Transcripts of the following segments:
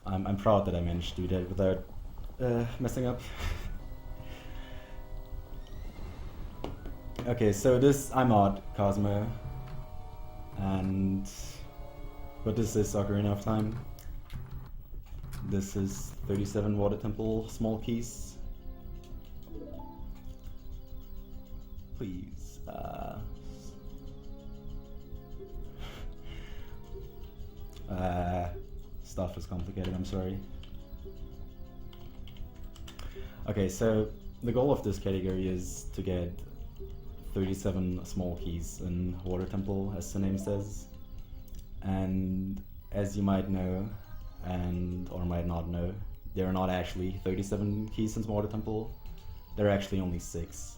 I'm proud that I managed to do that without messing up. Okay, so I'm odd Cosmo, and what is this Ocarina of Time? This is 37 Water Temple small keys. Please, stuff is complicated, I'm sorry. Okay, so the goal of this category is to get 37 small keys in Water Temple, as the name says. And as you might know, or might not know, there are not actually 37 keys in Water Temple. There are actually only 6.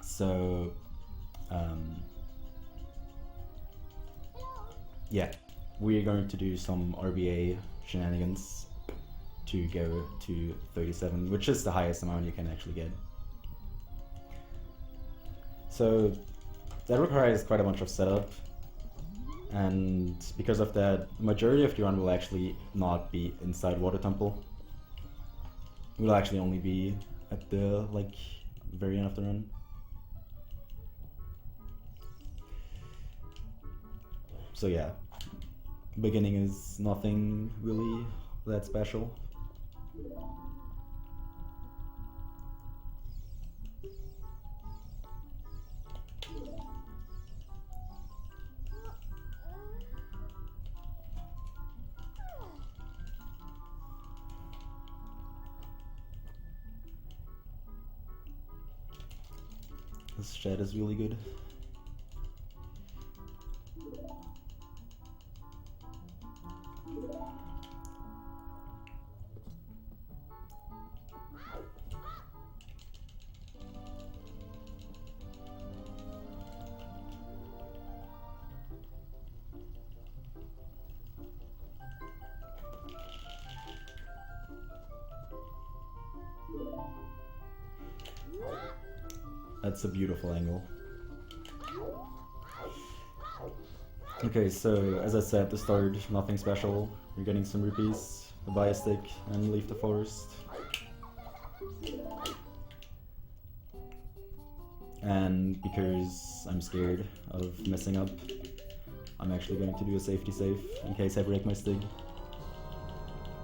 So, yeah, we're going to do some RBA shenanigans to go to 37, which is the highest amount you can actually get. So that requires quite a bunch of setup, and because of that, majority of the run will actually not be inside Water Temple. It will actually only be at the very end of the run. So yeah, beginning is nothing really that special. This chat is really good. That's a beautiful angle. Okay, so as I said at the start, nothing special. You're getting some rupees, buy a stick, and leave the forest. And because I'm scared of messing up, I'm actually going to do a safety save in case I break my stick.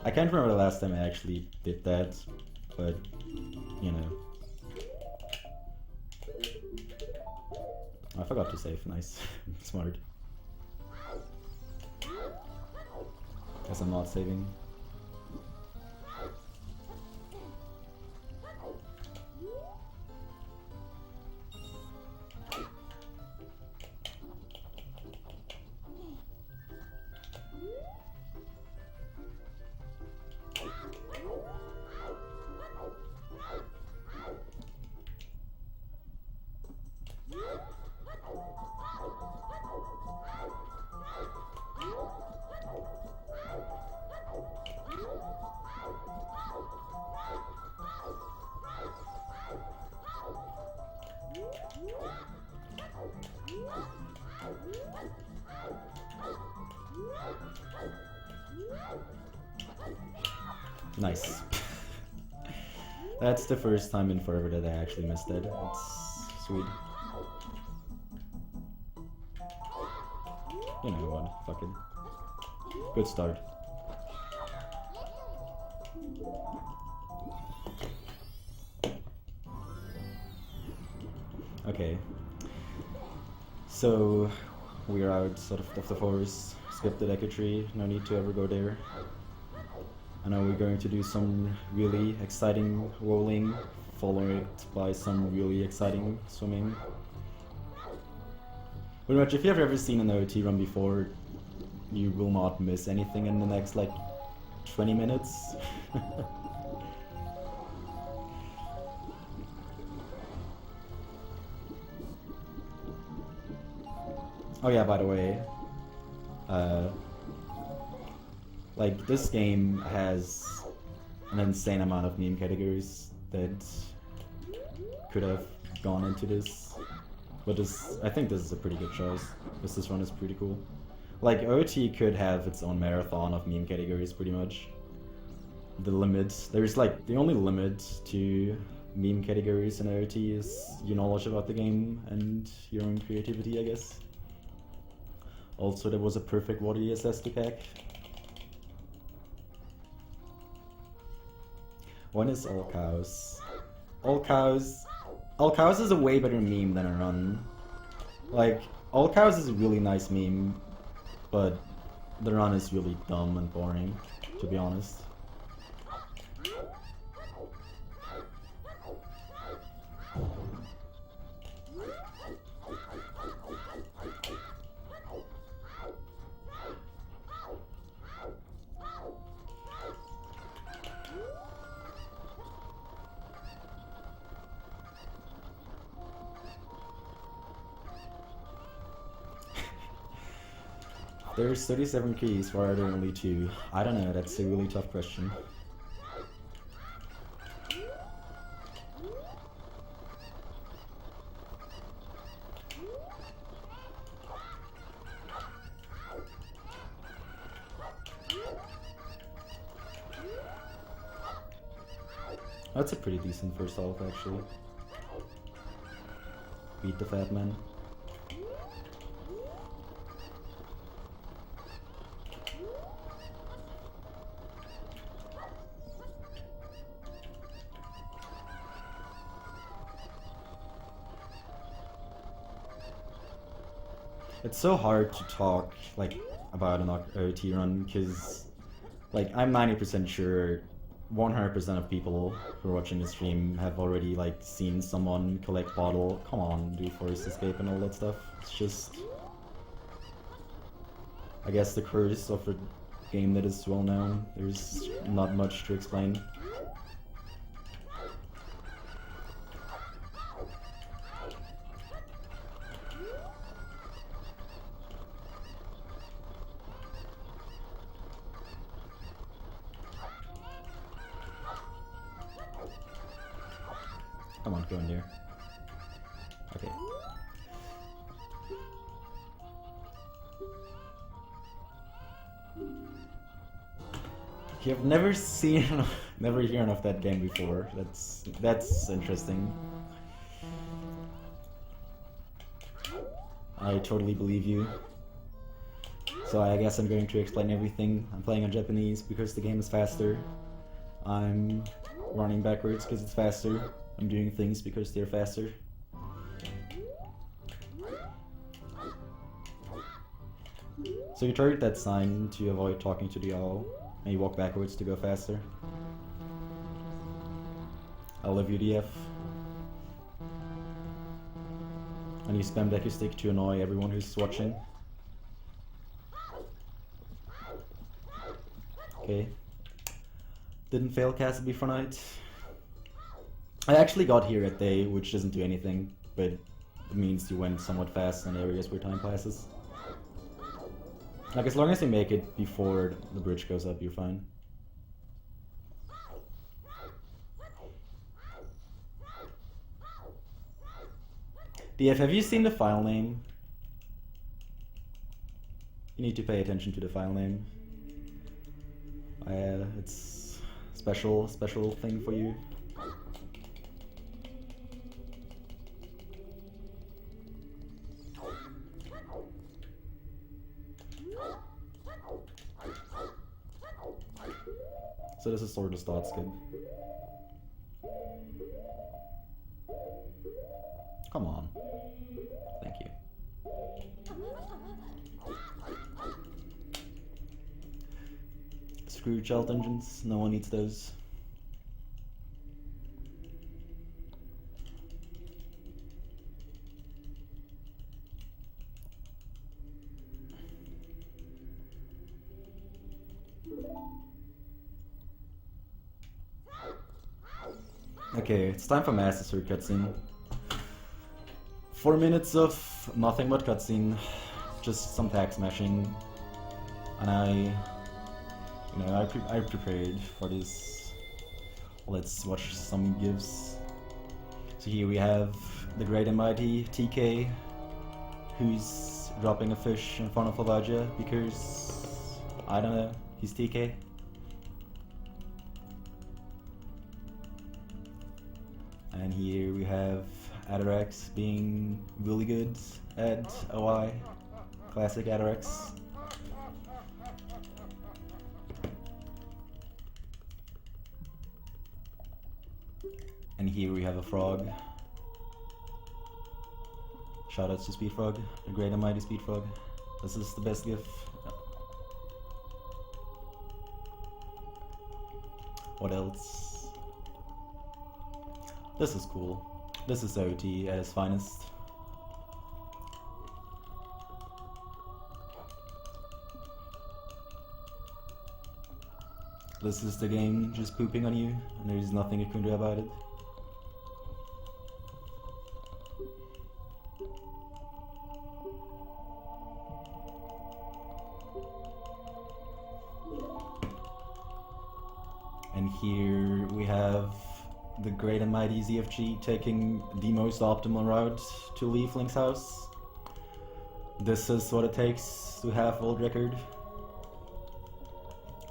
I can't remember the last time I actually did that, but you know. I forgot to save, nice. Smart. Guess I'm not saving. Nice. That's the first time in forever that I actually missed it. It's sweet. You know what, fuck it. Good start. Okay. So, we're out sort of the forest. Skip the Deku Tree, no need to ever go there. I know we're going to do some really exciting rolling, followed by some really exciting swimming. Pretty much, if you've ever seen an OT run before, you will not miss anything in the next, 20 minutes. Oh yeah, by the way, this game has an insane amount of meme categories that could have gone into this, but I think this is a pretty good choice, because this one is pretty cool. Like, OT could have its own marathon of meme categories, pretty much. The limit, there's like, the only limit to meme categories in OT is your knowledge about the game and your own creativity, I guess. Also, there was a perfect water ESS to pack. When is All Cows? All Cows is a way better meme than a run. Like, All Cows is a really nice meme, but the run is really dumb and boring, to be honest. There's 37 keys, why are there only 2? I don't know, that's a really tough question. That's a pretty decent first half, actually. Beat the fat man. It's so hard to talk like about an OT run because like I'm 90% sure 100% of people who are watching the stream have already like seen someone collect bottle, come on, do forest escape and all that stuff. It's just, I guess, the curse of a game that is well known. There's not much to explain. Come on, go in there. Okay. You've never seen, never heard of that game before. That's interesting. I totally believe you. So I guess I'm going to explain everything. I'm playing on Japanese because the game is faster. I'm running backwards because it's faster. I'm doing things because they're faster. So you target that sign to avoid talking to the owl, and you walk backwards to go faster. I love you, DF. And you spam deck your stick to annoy everyone who's watching. Okay. Didn't fail cast before night. I actually got here at day, which doesn't do anything, but it means you went somewhat fast in areas where time passes. Like, as long as you make it before the bridge goes up, you're fine. DF, have you seen the file name? You need to pay attention to the file name. It's special thing for you. So this is sort of start skin. Come on. Thank you. Screw child engines, no one needs those. Okay, it's time for Master Sword cutscene. 4 minutes of nothing but cutscene, just some tag smashing, and I prepared for this. Let's watch some gives. So here we have the great and mighty TK, who's dropping a fish in front of Lavagia because, I don't know, he's TK. And here we have Adorax being really good at OI. Classic Adorax. And here we have a frog. Shoutouts to Speedfrog, the great and mighty Speedfrog. This is the best gift. What else? This is cool. This is OT at its finest. This is the game just pooping on you, and there's nothing you can do about it. And here we have the great and mighty ZFG taking the most optimal route to leave Link's house. This is what it takes to have world record.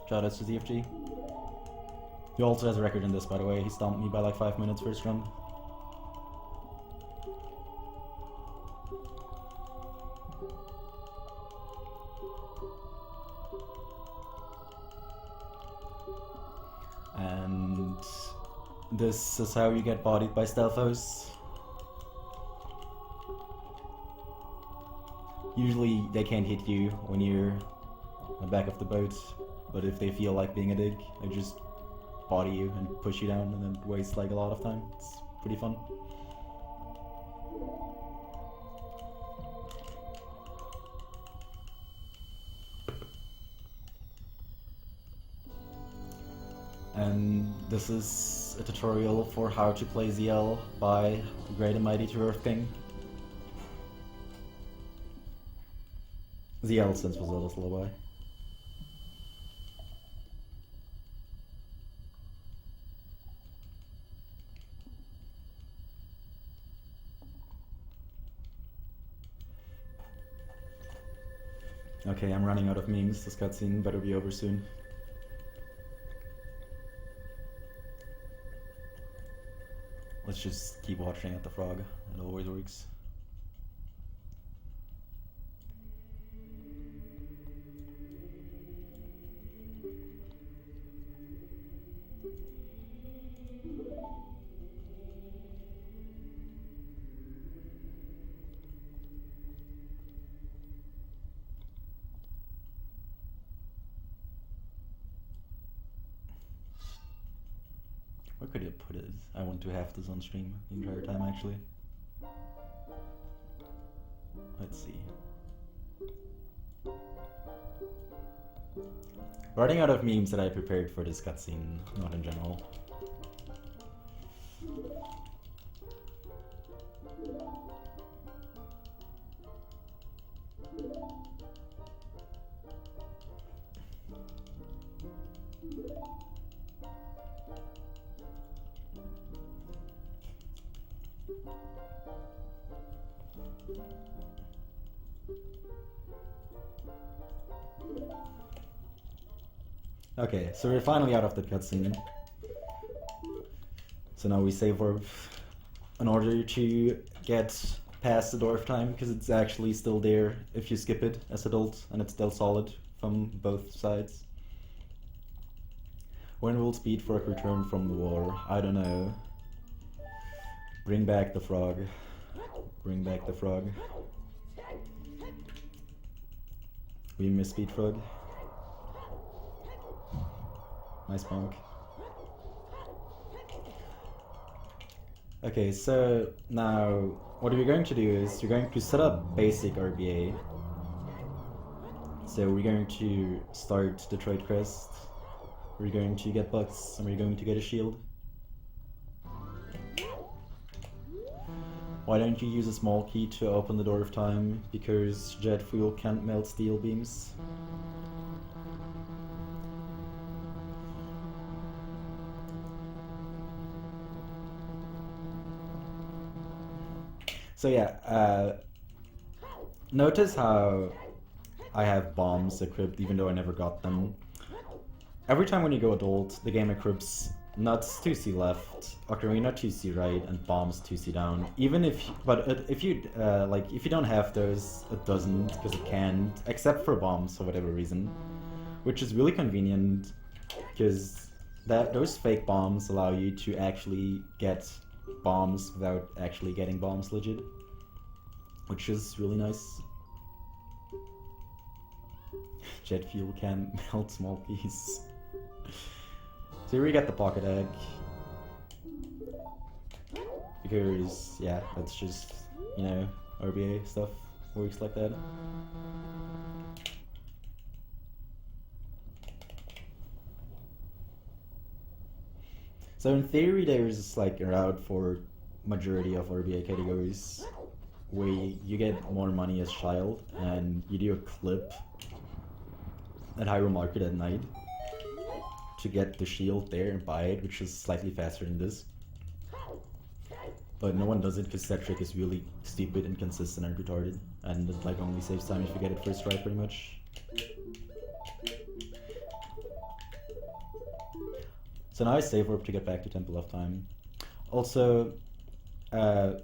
Shoutouts to ZFG. He also has a record in this, by the way. He stomped me by like 5 minutes first run. And this is how you get bodied by Stealthos. Usually they can't hit you when you're on the back of the boat, but if they feel like being a dig, they just body you and push you down and then waste like a lot of time. It's pretty fun. And this is a tutorial for how to play ZL by the great and mighty Earth King. ZL stands for Zelda's Lullaby. Okay, I'm running out of memes. This cutscene better be over soon. Let's just keep watching at the frog. It always works. Where could you put it? I want to have this on stream the entire time, actually. Let's see. Running out of memes that I prepared for this cutscene, not in general. Okay, so we're finally out of the cutscene. So now we save warp in order to get past the door of time, because it's actually still there if you skip it as adult, and it's still solid from both sides. When will Speedfrog return from the war? I don't know. Bring back the frog. Bring back the frog. We miss Speedfrog. Nice bonk. Okay, so now what we're going to do is we're going to set up basic RBA. So we're going to start Detroit Crest. We're going to get bucks and we're going to get a shield. Why don't you use a small key to open the door of time? Because jet fuel can't melt steel beams. So yeah, notice how I have bombs equipped even though I never got them. Every time when you go adult, the game equips nuts 2C left, ocarina 2C right, and bombs 2C down. Even if, if you like, if you don't have those, it doesn't because it can't, except for bombs for whatever reason, which is really convenient because those fake bombs allow you to actually get bombs without actually getting bombs legit, which is really nice. Jet fuel can melt small keys. So here we get the pocket egg. Because, yeah, that's just, you know, RBA stuff works like that. So in theory, there's like a route for majority of RBA categories where you get more money as child and you do a clip at Hyrule Market at night to get the shield there and buy it, which is slightly faster than this. But no one does it because that trick is really stupid, inconsistent, and retarded, and it like only saves time if you get it first try, pretty much. So now I save warp to get back to Temple of Time. Also, I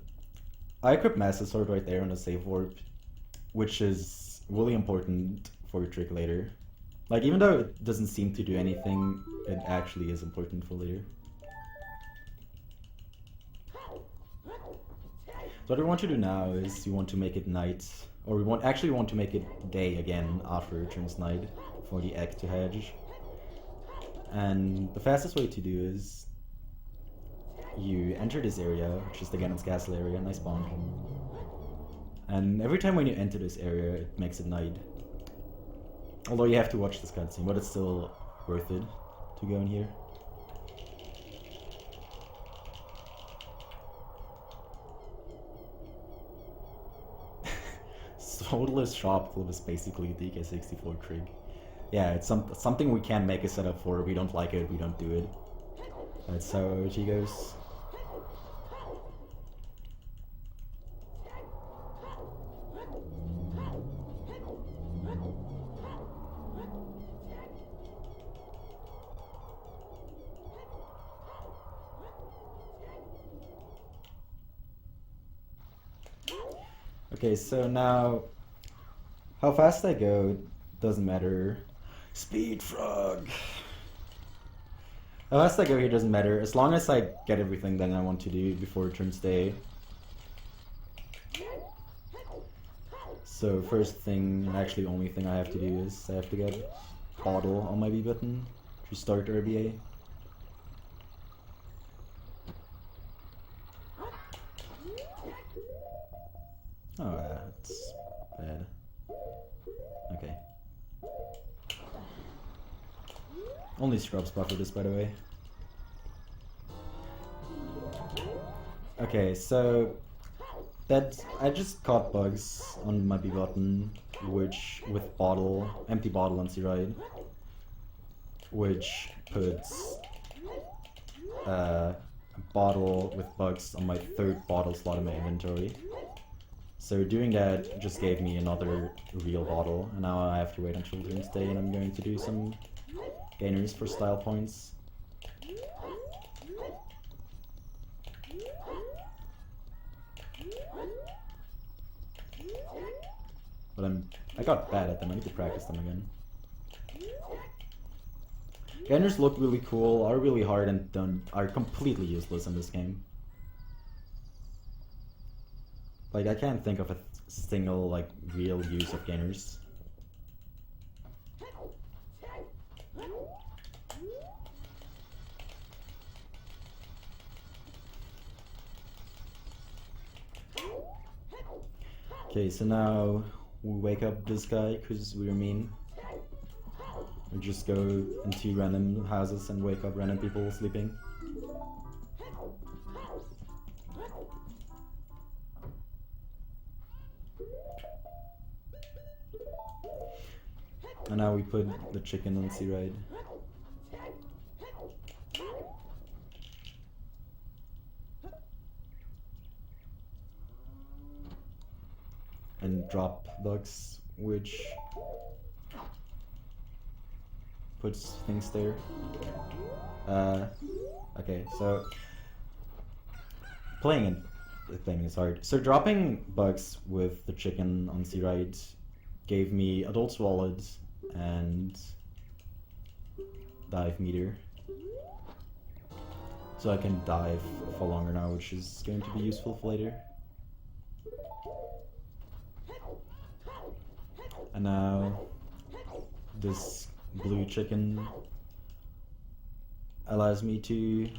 equip Master Sword right there on the save warp, which is really important for your trick later. Like, even though it doesn't seem to do anything, it actually is important for later. So what we want to do now is we want to make it night, or we actually want to make it day again after it turns night for the egg to hatch. And the fastest way to do is you enter this area, which is the Ganon's Castle area, nice bonk. And every time when you enter this area, it makes it night. Although you have to watch this cutscene, but it's still worth it to go in here. Soulless Shop Club is basically a DK64 trig. Yeah, it's something we can make a setup for. We don't like it, we don't do it. That's how OG goes. Okay, so now how fast I go doesn't matter. Speed frog! How fast I go here doesn't matter, as long as I get everything that I want to do before it turns day. So first thing, and actually only thing I have to do is I have to get bottle on my B button to start RBA. Oh, that's bad. Okay. Only scrubs buffer this, by the way. Okay, so I just caught bugs on my B button, which with empty bottle on C right, which puts a bottle with bugs on my third bottle slot in my inventory. So doing that just gave me another real bottle, and now I have to wait until Children's Day, and I'm going to do some gainers for style points. But I got bad at them, I need to practice them again. Gainers look really cool, are really hard, and are completely useless in this game. Like, I can't think of a single, like, real use of gainers. Okay, so now we wake up this guy because we're mean. We just go into random houses and wake up random people sleeping. And now we put the chicken on C right. and drop bugs, which puts things there. Okay, so playing is hard. So dropping bugs with the chicken on C right gave me Adult's Wallet and dive meter. So I can dive for longer now, which is going to be useful for later. And now this blue chicken allows me to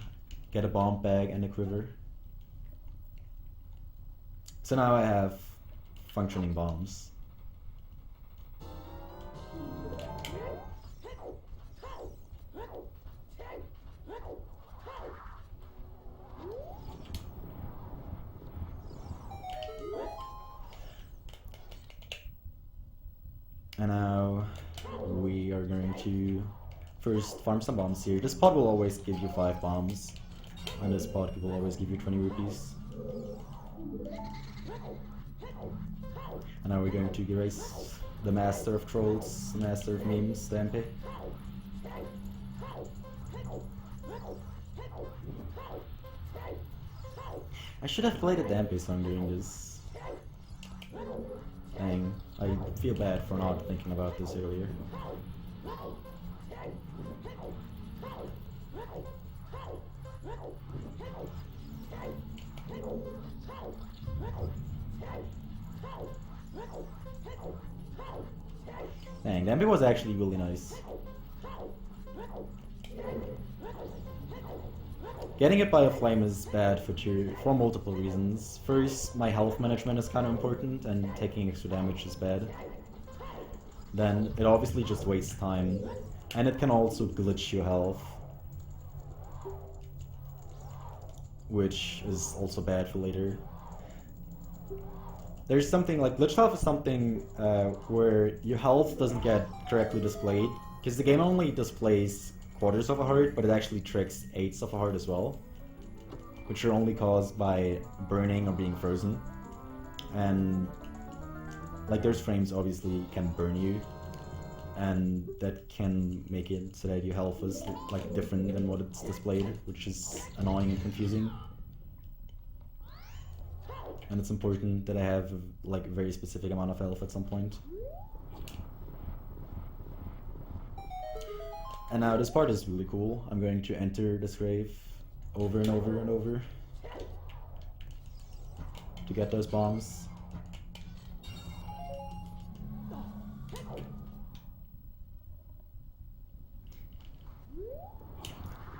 get a bomb bag and a quiver. So now I have functioning bombs. And now we are going to first farm some bombs here. This pod will always give you 5 bombs, and this pod will always give you 20 rupees. And now we're going to erase the master of trolls, the master of memes, the MP. I should have played at the MP, so I'm doing this. Dang, I feel bad for not thinking about this earlier. Dang, the MP was actually really nice. Getting hit by a flame is bad for multiple reasons. First, my health management is kind of important, and taking extra damage is bad. Then, it obviously just wastes time, and it can also glitch your health, which is also bad for later. There's something like glitch health is something where your health doesn't get correctly displayed, because the game only displays quarters of a heart, but it actually tricks eighths of a heart as well, which are only caused by burning or being frozen. And like those frames obviously can burn you, and that can make it so that your health is like different than what it's displayed, which is annoying and confusing. And it's important that I have like a very specific amount of health at some point. And now this part is really cool. I'm going to enter this grave over and over and over to get those bombs.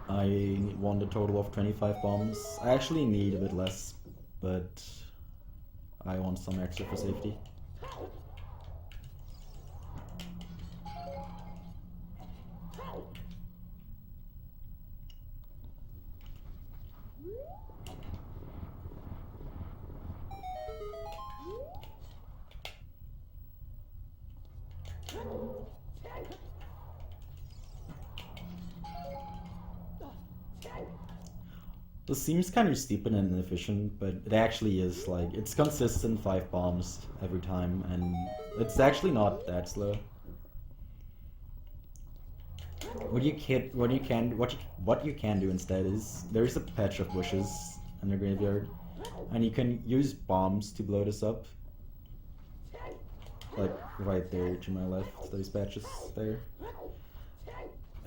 I want a total of 25 bombs. I actually need a bit less, but I want some extra for safety. This seems kind of stupid and inefficient, but it actually is. Like, it's consistent 5 bombs every time, and it's actually not that slow. What you can do instead is there's a patch of bushes in the graveyard, and you can use bombs to blow this up. Like right there to my left, those patches there.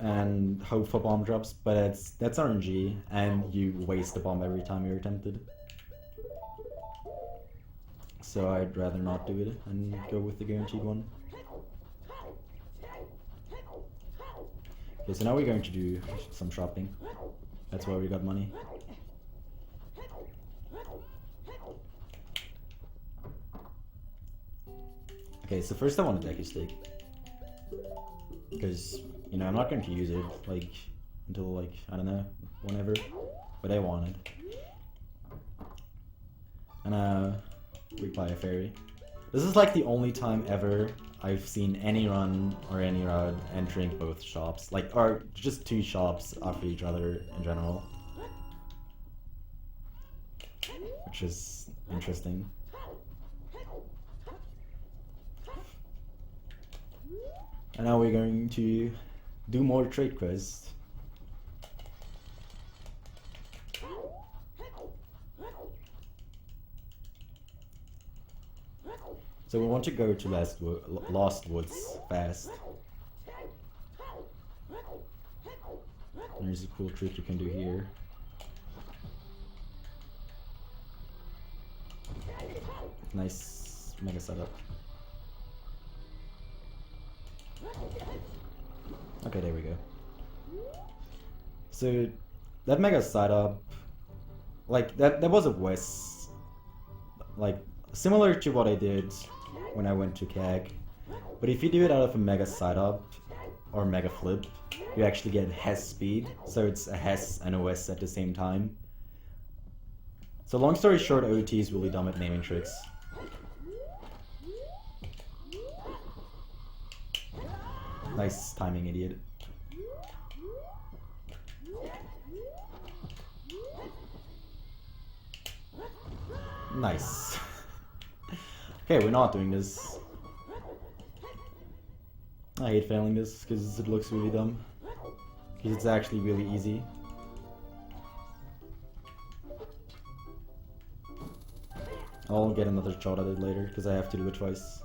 And hope for bomb drops, but that's RNG, and you waste a bomb every time you're tempted. So I'd rather not do it and go with the guaranteed one. Okay, so now we're going to do some shopping. That's why we got money. Okay, so first I want a Deku Stick, because, you know, I'm not going to use it, like, until, like, I don't know, whenever, but I want it. And, we buy a fairy. This is, like, the only time ever I've seen any run or any route entering both shops, like, or just 2 shops after each other in general. Which is interesting. And now we're going to do more trade quests. So we want to go to Lost Woods fast. There's a cool trick you can do here. Nice mega setup. Okay, there we go. So that mega setup, like that was a West, like similar to what I did when I went to CAG, but if you do it out of a mega setup or mega flip, you actually get Hess speed, so it's a Hess and a West at the same time. So long story short, OT is really dumb at naming tricks. Nice timing, idiot. Nice. Okay, we're not doing this. I hate failing this because it looks really dumb. Because it's actually really easy. I'll get another shot at it later because I have to do it twice.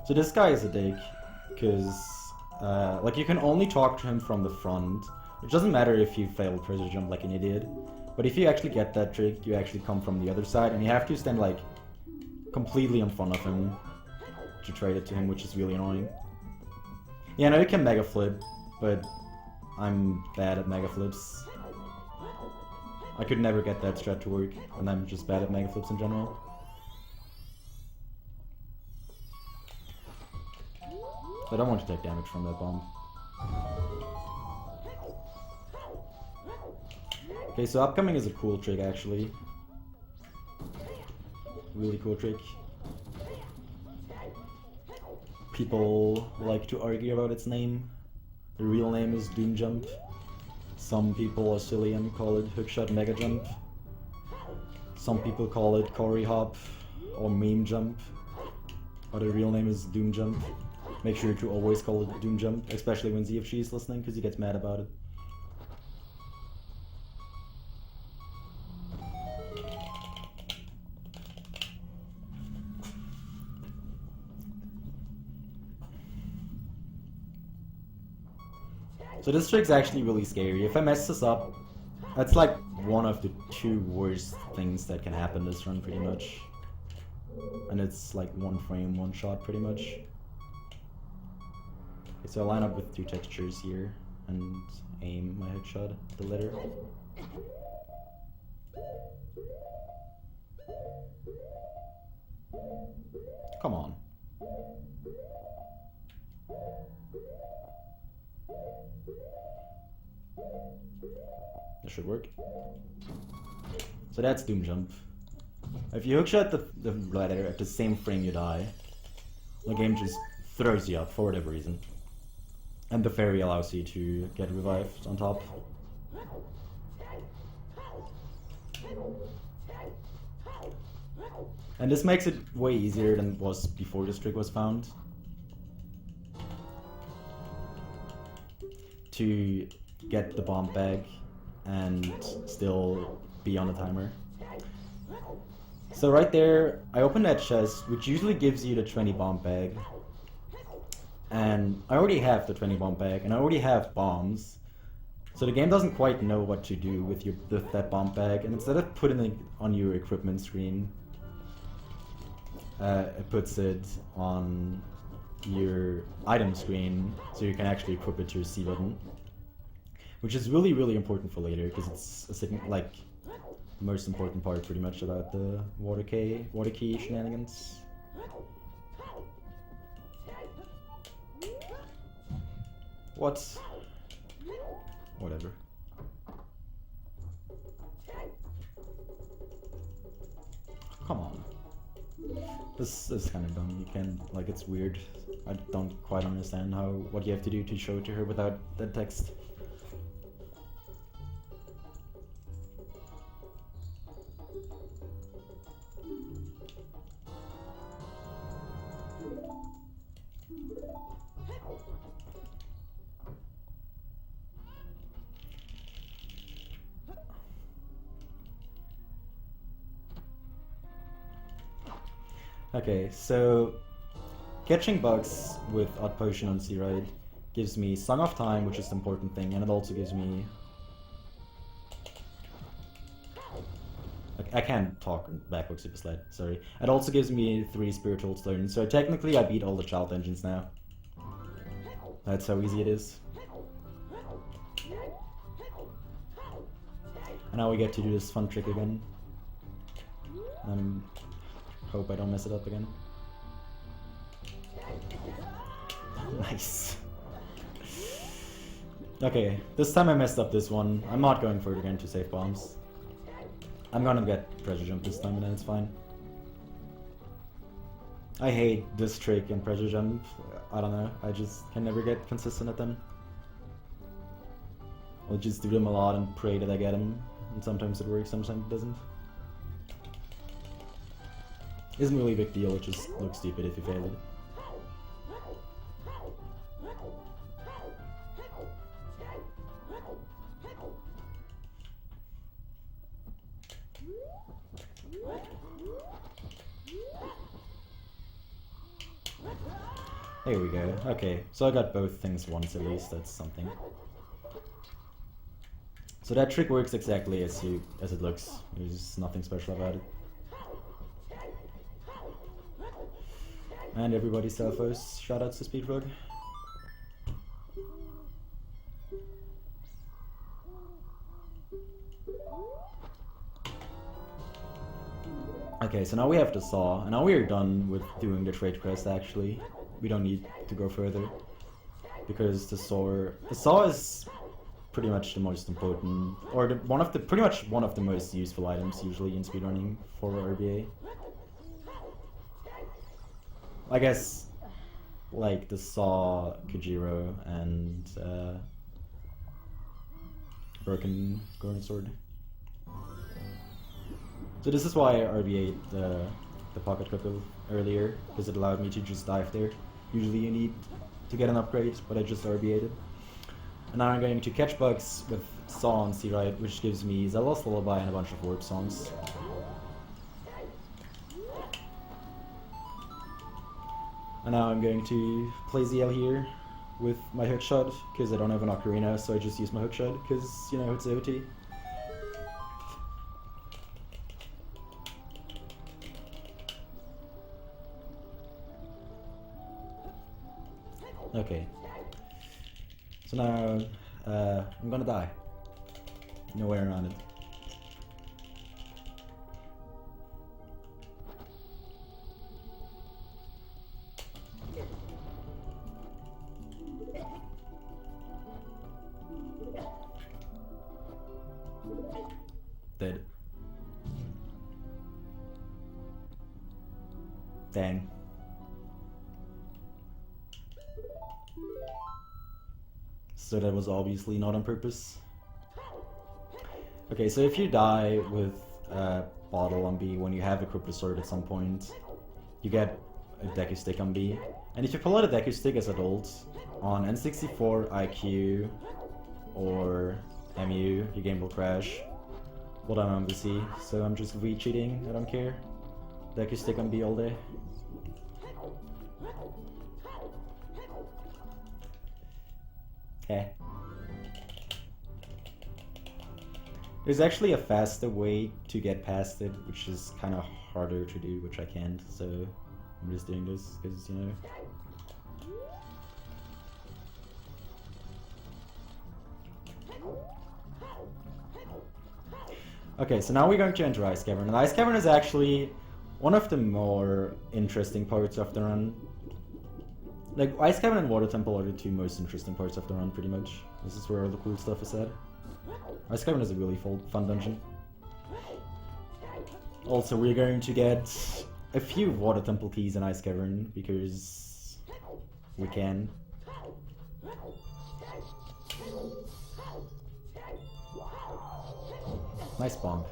So this guy is a dick, because like you can only talk to him from the front, which doesn't matter if you fail pressure jump like an idiot, but if you actually get that trick, you actually come from the other side, and you have to stand like completely in front of him to trade it to him, which is really annoying. Yeah, I know you can mega flip, but I'm bad at mega flips. I could never get that strat to work, and I'm just bad at mega flips in general. I don't want to take damage from that bomb. Okay, so upcoming is a cool trick actually. Really cool trick. People like to argue about its name. The real name is Doom Jump. Some people are silly and call it Hookshot Mega Jump. Some people call it Cory Hop or Meme Jump. But the real name is Doom Jump. Make sure to always call it Doom Jump, especially when ZFG is listening, because he gets mad about it. So this trick's actually really scary. If I mess this up, that's like one of the two worst things that can happen this run pretty much. And it's like one frame, one shot pretty much. Okay, so I line up with two textures here and aim my hook shot at the letter. Come on. This should work. So that's Doom Jump. If you hookshot the letter at the same frame you die, the game just throws you up for whatever reason. And the fairy allows you to get revived on top. And this makes it way easier than it was before this trick was found. To get the bomb bag and still be on the timer. So right there, I open that chest, which usually gives you the 20 bomb bag. And I already have the 20 bomb bag, and I already have bombs. So the game doesn't quite know what to do with that bomb bag, and instead of putting it on your equipment screen, it puts it on your item screen, so you can actually equip it to your C button. Which is really, really important for later, because it's like the most important part pretty much about the water key shenanigans. What? Whatever. Come on. This is kind of dumb. You can, like, it's weird. I don't quite understand what you have to do to show it to her without that text. Okay, so catching bugs with Odd Potion on Sea Ride gives me Song of Time, which is the important thing, and it also gives me... I can't talk backwards super slide, sorry. It also gives me 3 Spiritual Stones, so technically I beat all the child engines now. That's how easy it is. And now we get to do this fun trick again. Hope I don't mess it up again. Nice. Okay, this time I messed up this one. I'm not going for it again to save bombs. I'm gonna get pressure jump this time and then it's fine. I hate this trick and pressure jump. I don't know, I just can never get consistent at them. I'll just do them a lot and pray that I get them. And sometimes it works, sometimes it doesn't. Isn't really a big deal, it just looks stupid if you fail it. There we go. Okay, so I got both things once at least, that's something. So that trick works exactly as it looks. There's nothing special about it. And everybody's selfos, shoutouts to Speedrug. Okay, so now we have the saw, and now we are done with doing the trade quest actually. We don't need to go further, because the saw is pretty much the most important, or pretty much one of the most useful items usually in speedrunning for RBA. I guess, like the saw, Kujiro, and broken Gorn sword. So this is why I RBA'd the pocket couple earlier, because it allowed me to just dive there. Usually you need to get an upgrade, but I just RBA'd it. And now I'm going to catch bugs with Saw on Sea Ride, which gives me Zealous Lullaby and a bunch of warp songs. And now I'm going to play ZL here with my hookshot, because I don't have an Ocarina, so I just use my hookshot, because, you know, it's OT. Okay. So now, I'm gonna die. No way around it. Dead. Dang. So that was obviously not on purpose. Okay, so if you die with a bottle on B when you have equipped a sword at some point, you get a Deku Stick on B. And if you pull out a Deku Stick as adult on N64, IQ, or MU, your game will crash. Well done on VC, so I'm just cheating, I don't care. Deku Stick on B all day. Okay. There's actually a faster way to get past it, which is kind of harder to do, which I can't, so I'm just doing this, because, you know. Okay, so now we're going to enter Ice Cavern, and Ice Cavern is actually one of the more interesting parts of the run. Like, Ice Cavern and Water Temple are the two most interesting parts of the run, pretty much. This is where all the cool stuff is at. Ice Cavern is a really fun dungeon. Also, we're going to get a few Water Temple keys in Ice Cavern, because we can. Nice bomb.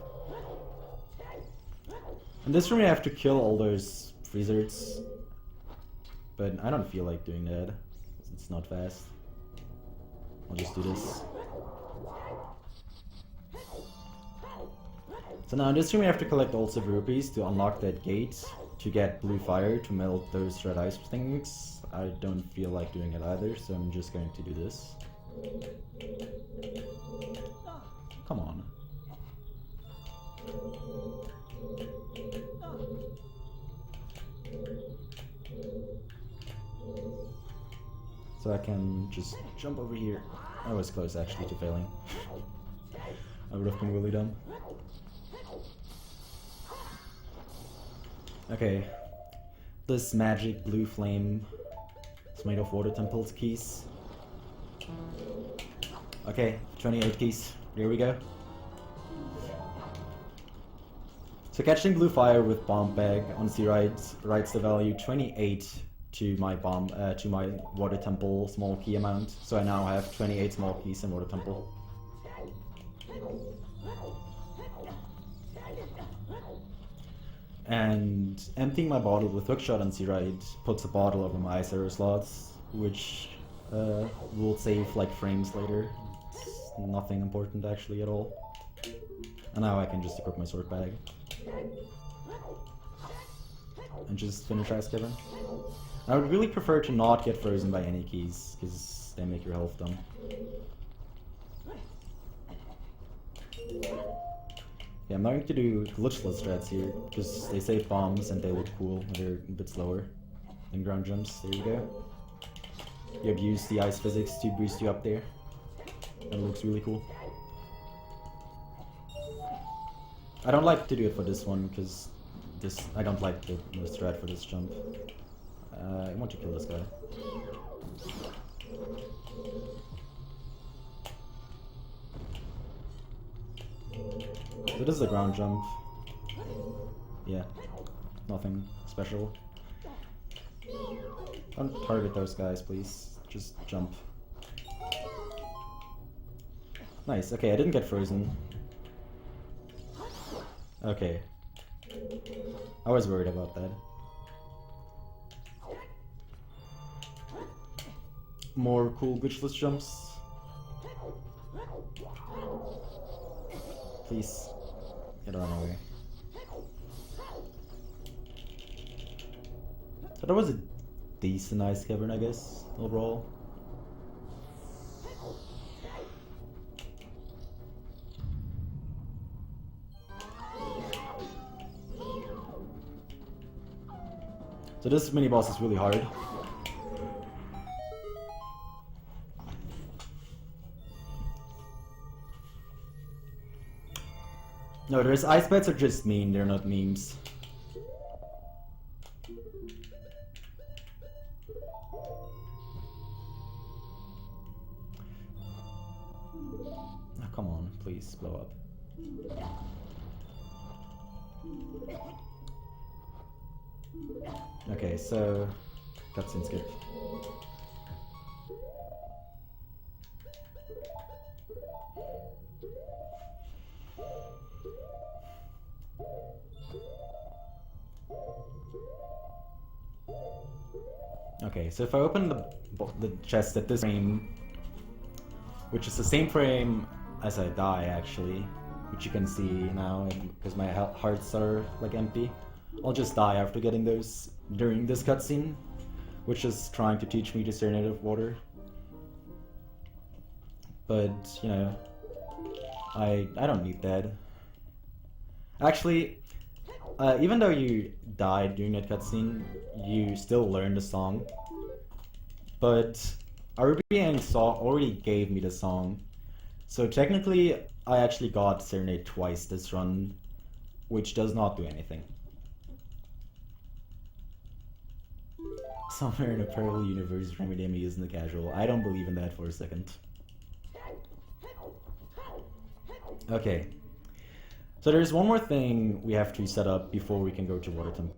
In this room you have to kill all those freezers, but I don't feel like doing that. It's not fast. I'll just do this. So now in this room we have to collect all silver rupees to unlock that gate, to get blue fire to melt those red ice things. I don't feel like doing it either, so I'm just going to do this. Come on. So I can just jump over here. I was close actually to failing. I would have been really dumb. Okay. This magic blue flame is made of water temples keys. Okay, 28 keys. Here we go. So catching blue fire with bomb bag on C writes the value 28 to my bomb to my water temple small key amount. So I now have 28 small keys in water temple. And emptying my bottle with hookshot on C-Ride puts a bottle over my ice arrow slots, which will save like frames later. It's nothing important actually at all. And now I can just equip my sword bag. And just finish Ice Cavern. I would really prefer to not get frozen by any keys, because they make your health dumb. Yeah, I'm not going to do glitchless strats here, because they save bombs and they look cool. They're a bit slower than ground jumps. There you go. You abuse the ice physics to boost you up there. That looks really cool. I don't like to do it for this one, because I don't like the strat for this jump. I want to kill this guy. So this is a ground jump. Yeah, nothing special. Don't target those guys, please. Just jump. Nice, okay, I didn't get frozen. Okay. I was worried about that. More cool glitchless jumps. Please, get out of my way. So that was a decent ice cavern, I guess, overall. So this mini boss is really hard. No, there's ice beds are just mean, they're not memes. Oh, come on, please blow up. Okay, so cutscene skip. Okay, so if I open the chest at this frame, which is the same frame as I die actually, which you can see now because my hearts are like empty, I'll just die after getting those during this cutscene, which is trying to teach me to Serenade of Water. But, you know, I don't need that. Actually, even though you died during that cutscene, you still learned the song. But Ruby already gave me the song. So technically, I actually got Serenade twice this run, which does not do anything. Somewhere in a parallel universe, Remidemmi isn't a casual. I don't believe in that for a second. Okay. So there's one more thing we have to set up before we can go to Water Temple.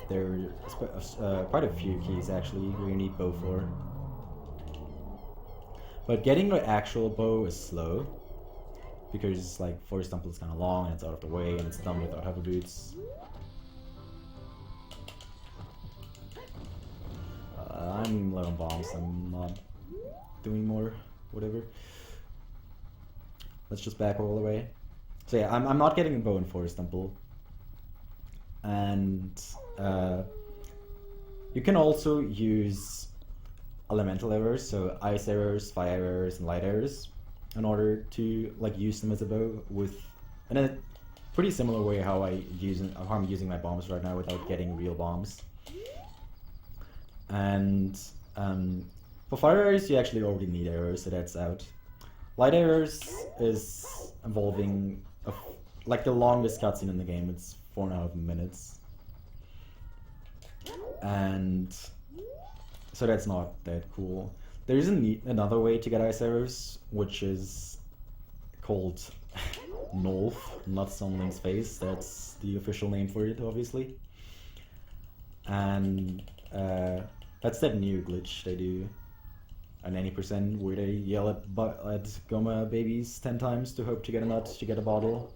There's quite a few keys actually we need bow for. But getting the actual bow is slow. Because like Forest Temple is kind of long and it's out of the way and it's done without hover boots. I'm low on bombs, I'm not doing more, whatever. Let's just back all the way. So yeah, I'm not getting a bow in Forest Temple. And you can also use elemental arrows, so ice arrows, fire arrows, and light arrows, in order to like use them as a bow in a pretty similar way how I'm using my bombs right now without getting real bombs. And for fire arrows, you actually already need arrows, so that's out. Light arrows is involving like the longest cutscene in the game. It's 4.5 minutes, and so that's not that cool. There is another way to get ice arrows, which is called Nolf, not Sunling's Face. That's the official name for it, obviously. And that's that new glitch they do on any percent where they yell at Goma babies 10 times to hope to get a nut, to get a bottle,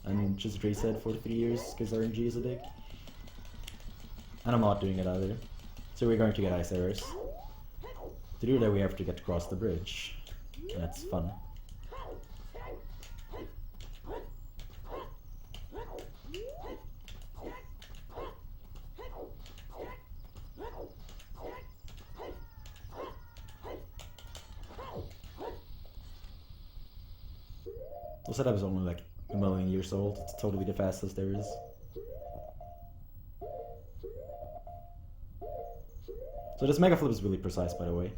and just reset for 3 years because RNG is a dick. And I'm not doing it either. So we're going to get ice arrows. To do that we have to get across the bridge. That's fun. The setup is only like a million years old. It's totally the fastest there is. So this mega flip is really precise, by the way.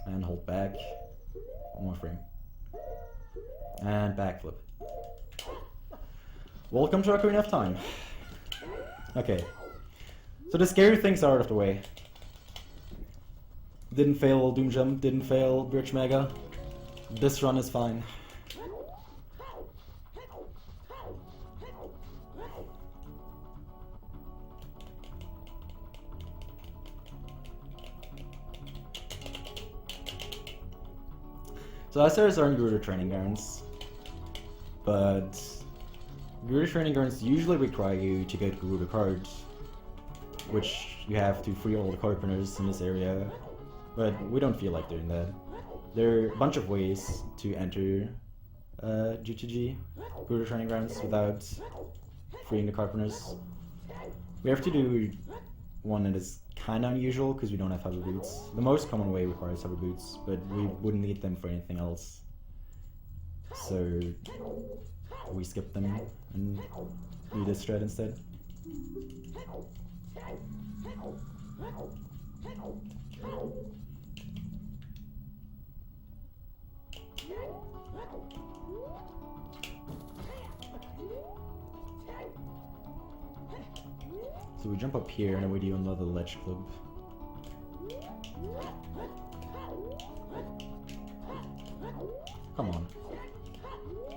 And hold back. One more frame. And backflip. Welcome to Ocarina of Time. Okay. So the scary things are out of the way. Didn't fail Doom Jump, didn't fail Bridge Mega. This run is fine. So ISRs aren't Gerudo training grounds, but Gerudo training grounds usually require you to get Gerudo cards, which you have to free all the card printers in this area, but we don't feel like doing that. There are a bunch of ways to enter GTG, Gerudo training grounds, without freeing the card printers. We have to do one that is kind of unusual because we don't have hover boots. The most common way requires hover boots, but we wouldn't need them for anything else. So we skip them and do this strat instead. So we jump up here and then we do another ledge flip. Come on.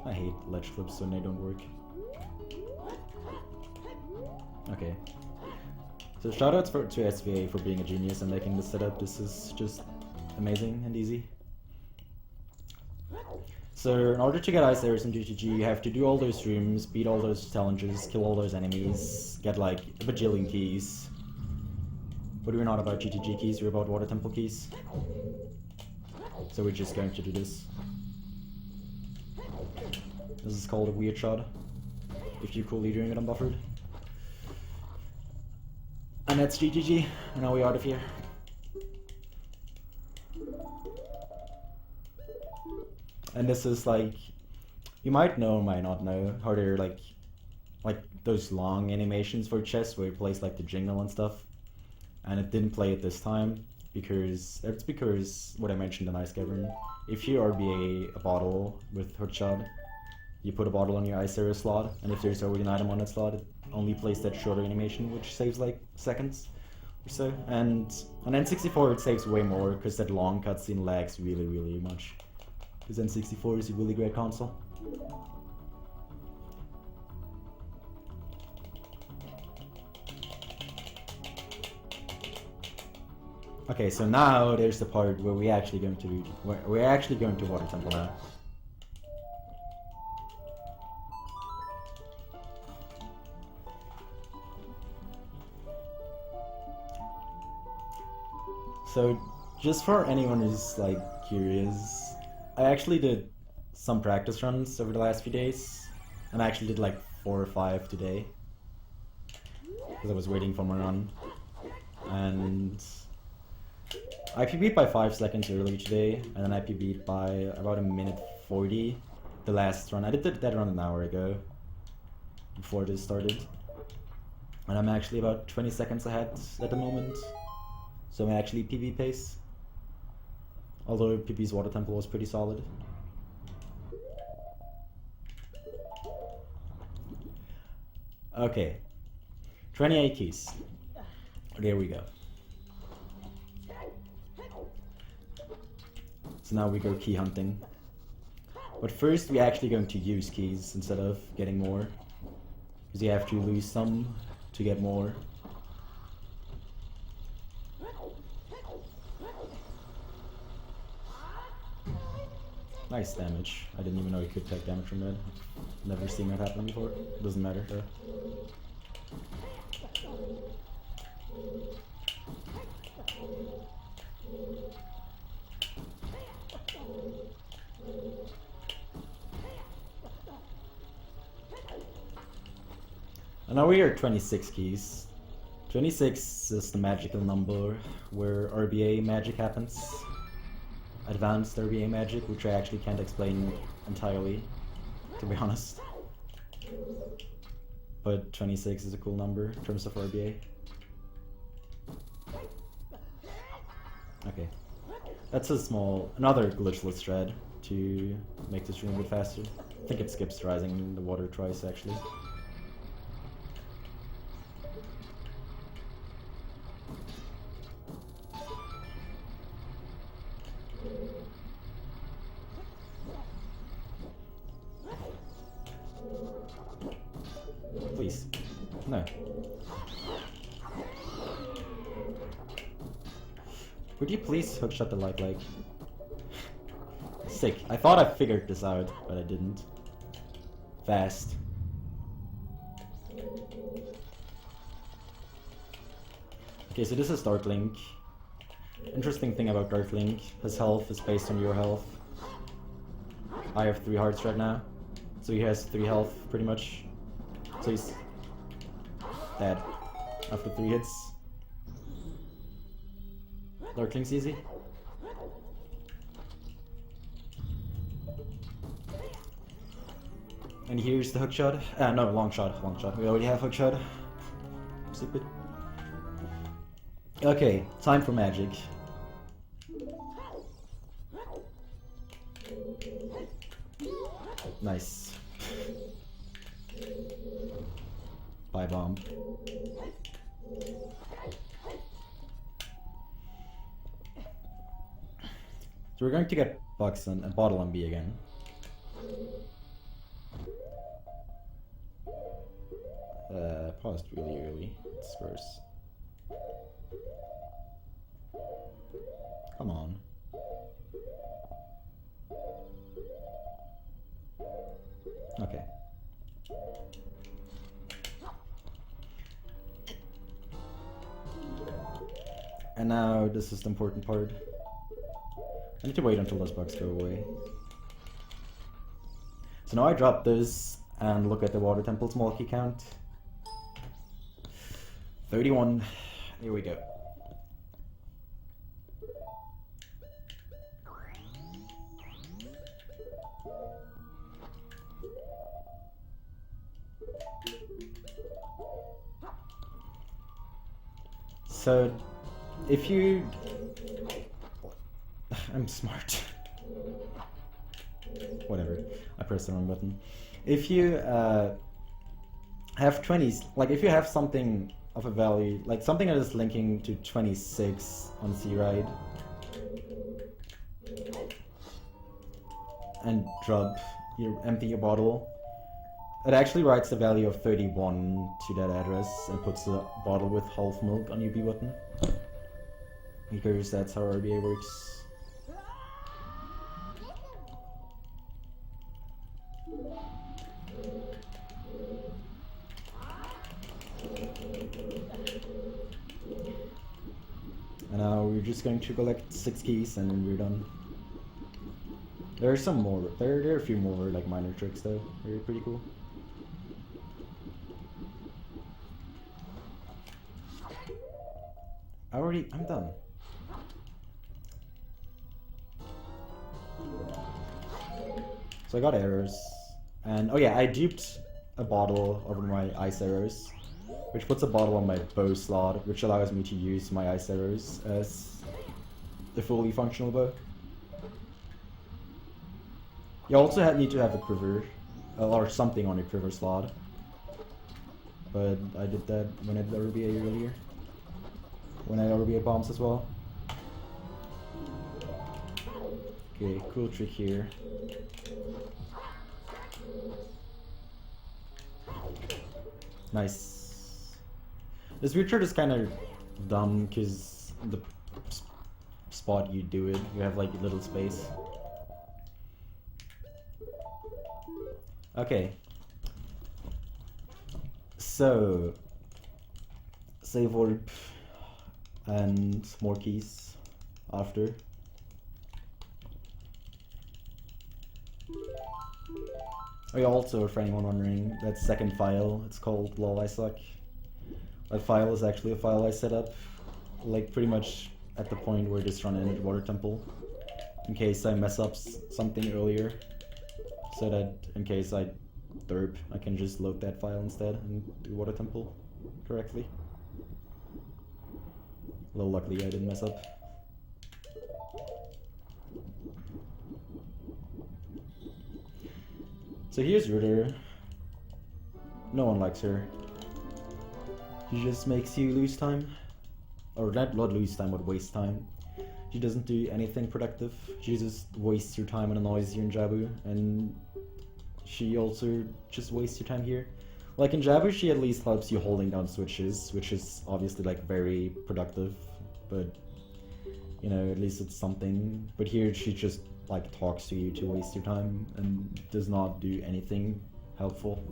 I hate ledge flips when they don't work. Okay. So shoutouts to SVA for being a genius and making this setup. This is just amazing and easy. So in order to get ice arrows in GTG, you have to do all those rooms, beat all those challenges, kill all those enemies, get like a bajillion keys. But we're not about GTG keys, we're about Water Temple keys. So we're just going to do this. This is called a weird shot, if you're coolly doing it unbuffered. And that's GTG, and now we're out of here. And this is like, you might know or might not know how they're like those long animations for chess where it plays like the jingle and stuff. And it didn't play it this time because what I mentioned in Ice Cavern. If you RBA a bottle with Hoodshot, you put a bottle on your ice arrow slot, and if there's already an item on that slot, it only plays that shorter animation, which saves like seconds or so. And on N64 it saves way more because that long cutscene lags really, really much. Because N64 is a really great console. Okay, so now there's the part where we're actually going to Water Temple now. So, just for anyone who's like curious, I actually did some practice runs over the last few days, and I actually did like 4 or 5 today because I was waiting for my run, and I PB'd by 5 seconds early today, and then I PB'd by about 1:40 the last run. I did that run an hour ago before this started, and I'm actually about 20 seconds ahead at the moment, so I'm actually PB pace. Although PB's water temple was pretty solid. Okay, 28 keys. There we go. So now we go key hunting. But first we're actually going to use keys instead of getting more, because you have to lose some to get more. Nice damage. I didn't even know you could take damage from that. Never seen that happen before. Doesn't matter though. And now we are at 26 keys. 26 is the magical number where RBA magic happens. Advanced RBA magic, which I actually can't explain entirely, to be honest. But 26 is a cool number in terms of RBA. Okay. That's another glitchless thread to make this room a bit faster. I think it skips rising the water twice actually. Please. No. Would you please hookshot the light like? Sick. I thought I figured this out, but I didn't. Fast. Okay, so this is Dark Link. Interesting thing about Dark Link, his health is based on your health. I have 3 hearts right now, so he has 3 health pretty much. So he's dead after 3 hits. Dark Link's easy. And here's the hookshot. No, long shot. We already have hookshot. Stupid. Okay, time for magic. Nice. Bye bomb. So we're going to get Bucks and Bottle on B again. Paused really early. It's worse. Come on. Okay. And now this is the important part. I need to wait until those bugs go away. So now I drop this and look at the water temple small key count. 31. Here we go. So, if you... I'm smart. Whatever, I pressed the wrong button. If you have 20s, like if you have something of a value, like something that is linking to 26 on C-Ride, and empty your bottle, it actually writes the value of 31 to that address and puts the bottle with half milk on your B button. Because that's how RBA works. And now we're just going to collect 6 keys and then we're done. There are some more. There are a few more like minor tricks though. They're pretty cool. I'm done. So I got arrows, and oh yeah, I duped a bottle over my ice arrows, which puts a bottle on my bow slot, which allows me to use my ice arrows as a fully functional bow. You also need to have a quiver, or something on a quiver slot, but I did that when I did RBA earlier, when I RBA bombs as well. Okay, cool trick here. Nice. This weird trick is kind of dumb because the spot you do it, you have like a little space. Okay. So, save orb and more keys after. Oh yeah, also, for anyone wondering, that second file, it's called lol I suck. That file is actually a file I set up, like pretty much at the point where this run ended water temple, in case I mess up something earlier, so that in case I derp, I can just load that file instead and do water temple correctly. Well, luckily I didn't mess up. So here's Ritter. No one likes her. She just makes you lose time. Or not lose time, but waste time. She doesn't do anything productive. She just wastes your time and annoys you in Jabu. And she also just wastes your time here. Like in Jabu, she at least helps you holding down switches, which is obviously like very productive. But, you know, at least it's something. But here she just like talks to you to waste your time and does not do anything helpful.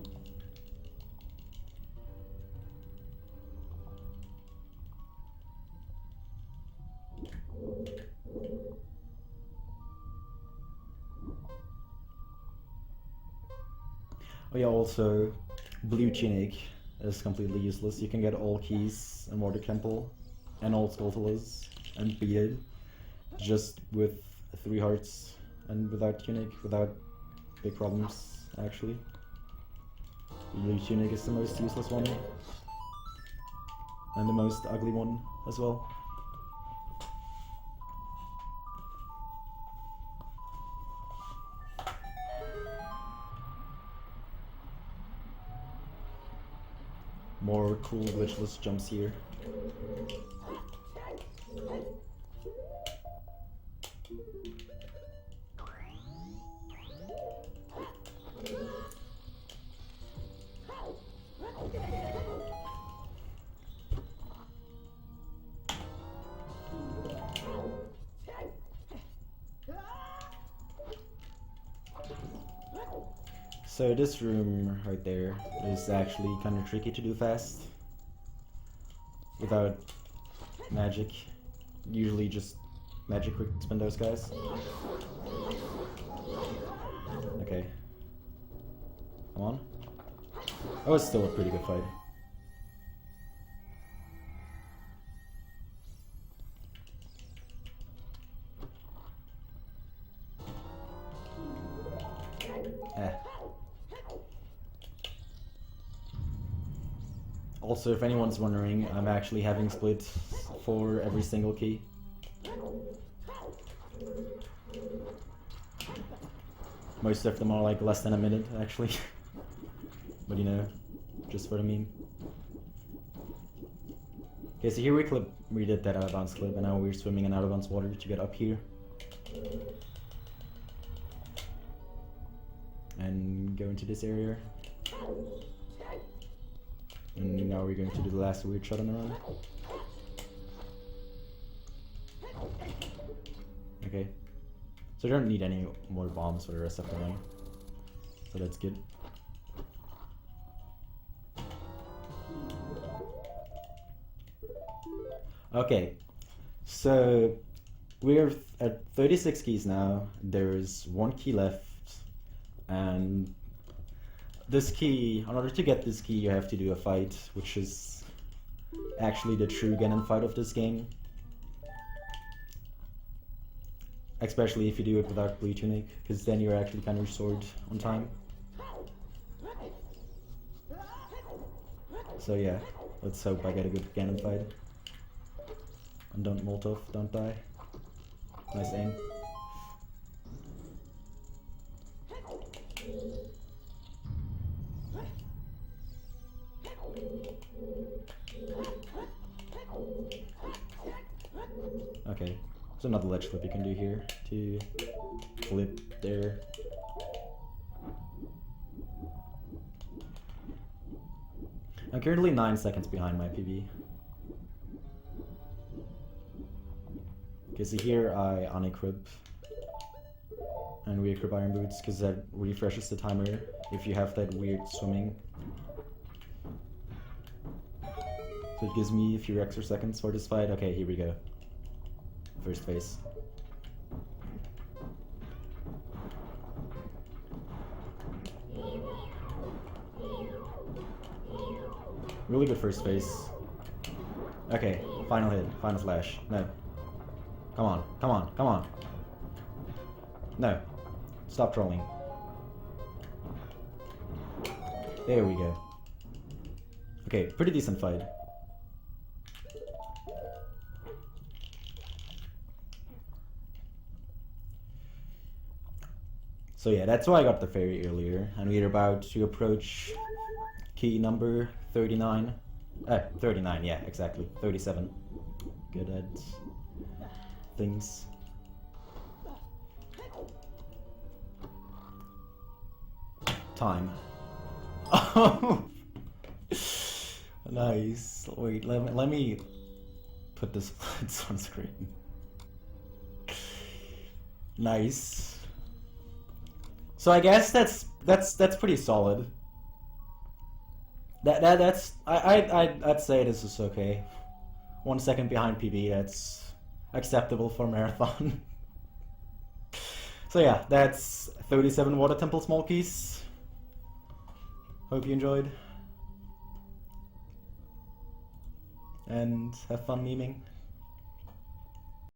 Oh yeah, also blue tunic is completely useless. You can get all keys and water temple and all skulltulas and beat it just with 3 hearts and without tunic, without big problems actually. Blue tunic is the most useless one and the most ugly one as well. More cool glitchless jumps here. So this room right there is actually kind of tricky to do fast without magic. Usually just magic quick spin those guys. Okay. Come on. Oh, it's still a pretty good fight. Also, if anyone's wondering, I'm actually having splits for every single key. Most of them are like less than a minute, actually. But you know, just for the meme. Okay, so here we did that out of bounds clip, and now we're swimming in out of bounds water to get up here. And go into this area. And now we're going to do the last weird shot on the run. Okay. So I don't need any more bombs for the rest of the run. So that's good. Okay. So we're at 36 keys now. There's 1 key left, and this key, in order to get this key, you have to do a fight, which is actually the true Ganon fight of this game. Especially if you do it without Blue Tunic, because then you're actually kind of restored on time. So yeah, let's hope I get a good Ganon fight. And don't Molotov, don't die. Nice aim. Okay, there's another ledge flip you can do here to flip there. I'm currently 9 seconds behind my PB. Okay, so here I unequip and re-equip Iron Boots because that refreshes the timer if you have that weird swimming. So it gives me a few extra seconds for this fight. Okay, here we go. First phase. Really good first phase. Okay, final hit, final flash. No. Come on, come on, come on. No. Stop trolling. There we go. Okay, pretty decent fight. So yeah, that's why I got the fairy earlier, and we're about to approach key number 39. 39, yeah, exactly. 37. Good at things. Time. Oh! Nice. Wait, let me put this on screen. Nice. So I guess that's pretty solid. I'd say this is okay. 1 second behind PB, that's acceptable for marathon. So yeah, that's 37 Water Temple small keys. Hope you enjoyed. And have fun memeing.